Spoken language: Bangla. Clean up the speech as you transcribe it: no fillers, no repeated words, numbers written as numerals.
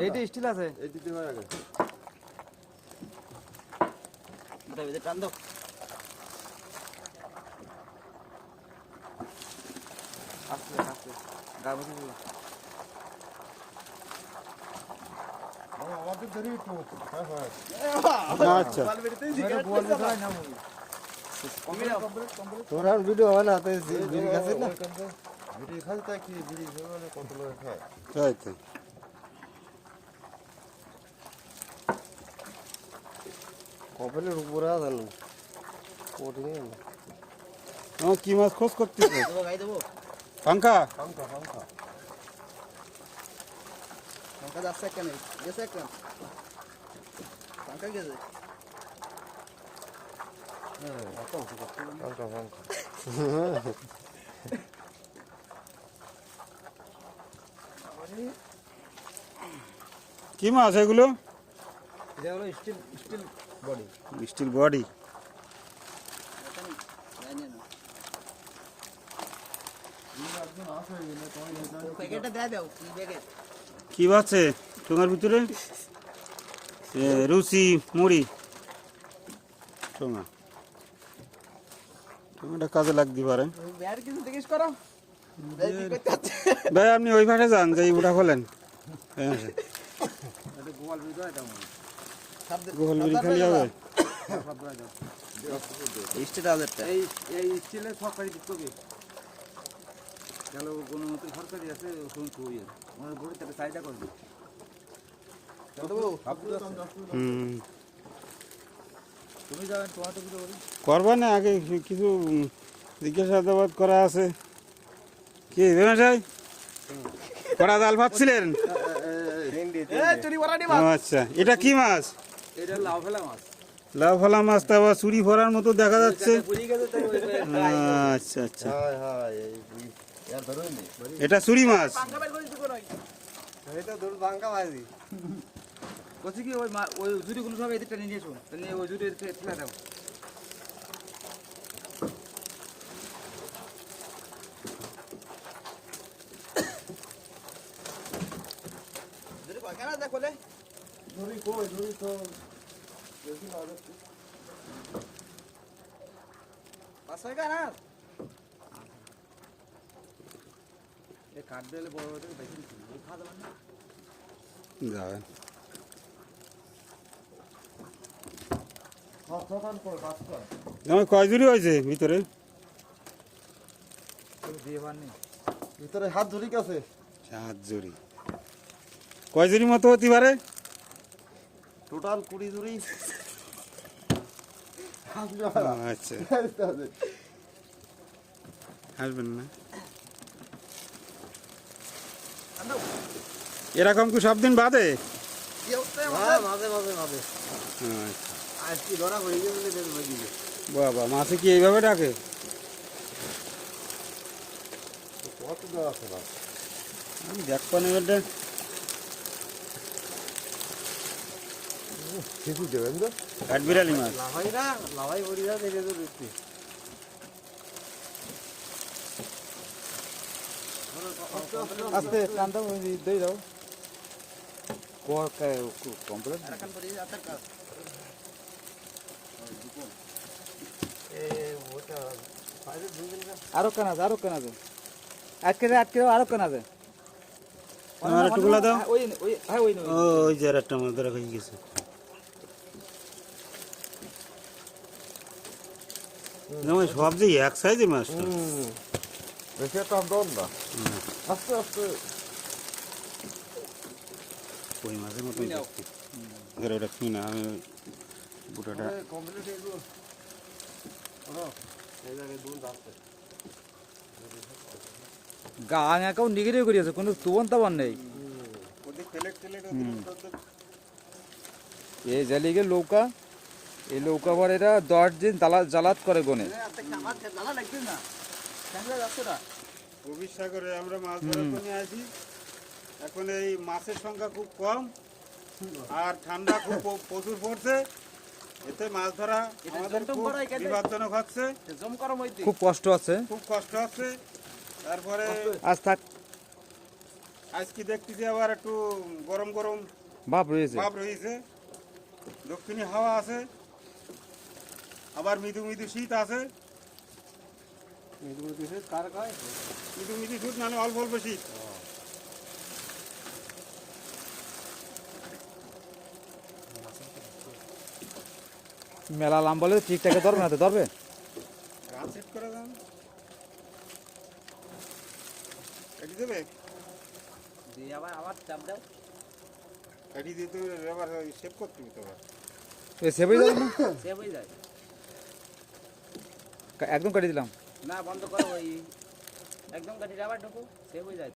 এইটা স্টিল আছে টান দাও আস্তে আস্তে গা বসে দিল আমাদের ধরি একটু আচ্ছা তোর আর ভিডিও হয় না তাই বিড়ি খাচ্ছে না বিড়ি খাচ্ছে তাই কি বিড়ি খেয়ে কত লোক খায় তাই তো কপালের উপরে জানো কঠিন আমার কি মাছ খোঁজ করতেছে পাঙ্খা পাঙ্খা পাঙ্খা পাঙ্খা যাচ্ছে কেন গেছে কেন পাঙ্খা গেছে পাঙ্খা পাঙ্খা কি মাছ এগুলো এটা হলো steel steel body steel body প্যাকেটটা দিয়ে দাও কি প্যাকেট কি আছে তোমার ভিতরে রুচি মুড়ি তোমার তোমারটা কাজে লাগতে পারে আর কিছু জিজ্ঞেস করো ভাই আপনি ওই পাশে যান যে ওটা খোলেন গোল বিড়ি খালি হবে এই স্টিলের সরকারি দিতে গেল কোনো মতো সরকারি আছে ওনার ঘুরে তাকে সাইডটা করবে তুমি যাবেন টমেটো কিছু করি করবা না আগে কিছু জিজ্ঞাসাবাদ করা আছে কি ভাই কড়া জাল ভাবছিলেন আচ্ছা এটা কি মাছ এটা লাউ ফেলা মাছ লাউ ফলা মাছ তা আবার চুরি ভরার মতো দেখা যাচ্ছে আচ্ছা আচ্ছা এটা চুরি মাছ বলছি কি ওই জুড়িগুলো সব এদিকটা নিয়ে এসো নিয়ে ওই জুড়ি ফেলে দাও কেন দেখো কাঠ দিলে বড় বেশি খাওয়া যাবে না যাবেন আমার কয় জুড়ি হয়েছে ভিতরে ভিতরে হাত ধরি গেছে 7 জুড়ি কয় জুড়ি মতো হতে পারে টোটাল 20 জুড়ি আচ্ছা আসবেন না এরকম কি সব দিন বাদে মাঝে মাঝে মাঝে আজ কি ধরা হয়ে গেলে বাবা মাছে কি এইভাবে ডাকে কত দেওয়া আছে না আমি দেখবানি বেটা কিছু দেবেন তো কাঠবিড়ালি মাছ লাভাই পড়ি যা দেখে তো দেখছি আস্তে কান্দা দেই দাও কমপ্লিট আরো কেন আছে আজকে আরো কেন আছে আমার একটু গুলা দাও ওই ওই হ্যাঁ ওই ওই যে একটা মাছ ধরা হয়ে গেছে যেমন সব যে এক সাইজে মাছটা বেশি একটা দন না আস্তে আস্তে ওই মাছের মতোই দেখতে ধরে ওটা কিনা আমি বুটাটা কমপ্লিট হয়ে গেল এই জায়গায় দুধ আসছে গাং অ্যাকাউন্ট নিগেরে করিয়েছে কোনো তুবন তাবন নেই ওদের প্লেট এই জালিগে লৌকা এই নৌকা ভর এরা 10 দিন জালাত করে গনে। আমার জ্বালা লাগবে না ক্যামেরা যাচ্ছে না গভীর সাগরে আমরা মাছ ধরার জন্য আছি। এখন এই মাছের সংখ্যা খুব কম আর ঠান্ডা খুব প্রচুর পড়ছে, এতে মাছ ধরা আমাদের খুব বিপজ্জনক হচ্ছে, জম করা মধ্যে খুব কষ্ট আছে। খুব কষ্ট হচ্ছে। তারপরে আজ থাক আজকে দেখতেছি আবার একটু গরম গরম ভাব রয়েছে। ভাব রয়েছে, দক্ষিণী হাওয়া আছে, আবার মৃদু মৃদু শীত আছে। মৃদু মৃদু শীত মানে অল্প অল্প শীত। মেলা লাম বলে ঠিকঠাক ধরবে না তো ধরবে। গান সেট করে দেন, এটি দেবে, দিয়ে আবার চাপ দাও এটি দিয়ে তো আবার সেভ করতে হবে তো আবার। এ সেভে যাবে না, সেভ হয়ে যায় একদম কেটে দিলাম। না বন্ধ করো ওই একদম কাটি আবার ঢুকো সেভ হয়ে যায়।